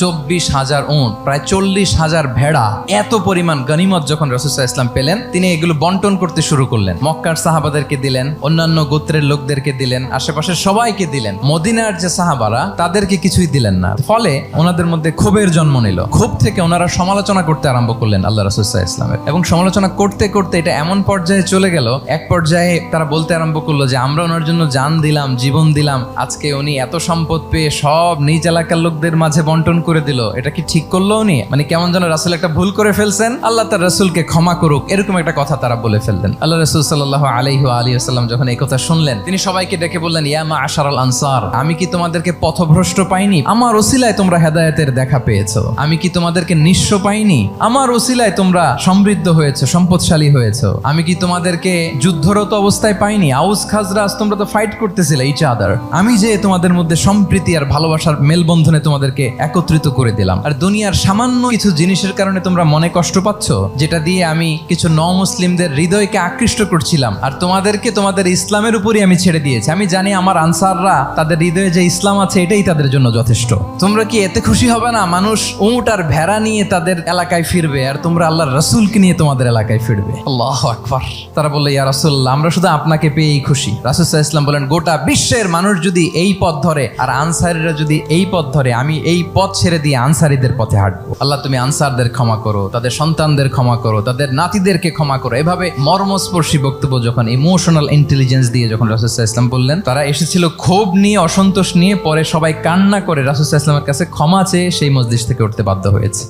24,000 উট, প্রায় 40,000 ভেড়া, এত পরিমাণ গনিমত যখন রাসূল সাল্লাল্লাহু আলাইহি ওয়াসাল্লাম পেলেন, তিনি এগুলো বন্টন করতে শুরু করলেন। মক্কার সাহাবাদেরকে দিলেন, অন্যান্য গোত্রের লোকদেরকে দিলেন, আশেপাশের সবাইকে দিলেন। মদিনার যে সাহাবারা তাদেরকে কিছুই দিলেন না। ফলে ওনাদের মধ্যে ক্ষোভের জন্ম নিল। ক্ষোভ থেকে ওনারা সমালোচনা করতে আরম্ভ করলেন আল্লাহ রাসূল সাল্লাল্লাহু আলাইহি ওয়াসাল্লামের। এবং সমালোচনা করতে করতে এটা এমন পর্যায়ে চলে গেল, এক পর্যায়ে তারা বলতে আরম্ভ করলো যে আমরা ওনার জন্য জান দিলাম, জীবন দিলাম, আজকে উনি এত সম্পদ পেয়ে সব নিজ এলাকার লোকদের মাঝে বন্টন করে দিল, এটা কি ঠিক করলো উনি? মানে কেমন যেন রাসূল একটা ভুল করে ফেলছেন, আল্লাহ তার রাসূলকে ক্ষমা করুক, এরকম একটা কথা তারা বলে ফেললেন। আল্লাহ রাসূল সাল্লাল্লাহু আলাইহি ওয়া আলিহি ওয়াসাল্লাম যখন এই কথা শুনলেন, তিনি সবাইকে ডেকে বললেন, ইয়া মাআশারাল আনসার, আমি কি তোমাদেরকে পথভ্রষ্ট পাইনি? আমার ওসিলায় তোমরা হেদায়েতের দেখা পেয়েছো। আমি কি তোমাদেরকে নিঃস্ব পাইনি? আমার ওসিলায় তোমরা সমৃদ্ধ হয়েছো, সম্পদশালী হয়েছো। আমি কি তোমাদেরকে যুদ্ধরত অবস্থায় পাইনি? আউস খাজরাজ তোমরা তো ফাইট করতেছিলে ইচ আদার। আমি যে তোমাদের মধ্যে সম্প্রীতি আর ভালোবাসার মেলবন্ধনে তোমাদেরকে একত্রিত করে দিলাম। আর দুনিয়ার সামান্য কিছু জিনিসের কারণে তোমরা মনে কষ্ট পাচ্ছ, যেটা দিয়ে আমি কিছু মুসলিমদের হৃদয়কে আকৃষ্ট করছিলাম, আর তোমাদেরকে তোমাদের ইসলামের উপরই আমি ছেড়ে দিয়েছি। আমি জানি আমার আনসাররা তাদের হৃদয়ে যে ইসলাম আছে এটাই তাদের জন্য যথেষ্ট। তোমরা কি এতে খুশি হবে না? মানুষ উট আর ভেড়া নিয়ে তাদের এলাকায় ফিরবে, আর তোমরা আল্লাহর রাসূলকে নিয়ে তোমাদের এলাকায় ফিরবে। আল্লাহু আকবার। তারা বলল, ইয়া রাসূলুল্লাহ, আমরা শুধু আপনাকে পেয়েই খুশি। রাসূল সাল্লাল্লাহু আলাইহি ওয়াসাল্লাম বলেন, গোটা বিশ্বের মানুষ যদি এই পথ ধরে আর আনসারীরা যদি এই পথ ধরে, আমি এই পথ ছেড়ে দিয়ে আনসারীদের পথে হাঁটবো। আল্লাহ তুমি আনসারদের ক্ষমা করো, তাদের সন্তানদের ক্ষমা করো, তাদের নাতিদেরকে ক্ষমা করো। এভাবে মর্মস্পর্শী বক্তব্য যখন ইমোশনাল ইন্টেলিজেন্স দিয়ে যখন রাসূল সাল্লাল্লাহু আলাইহি ওয়াসাল্লাম বললেন, তারা এসেছিল ক্ষোভ নিয়ে, অসন্তোষ নিয়ে, পরে সবাই কান্না করে রাসূল সাল্লাল্লাহু আলাইহি ওয়াসাল্লামের কাছে ক্ষমা চেয়ে সেই মজলিস থেকে উঠতে বাধ্য হয়েছে।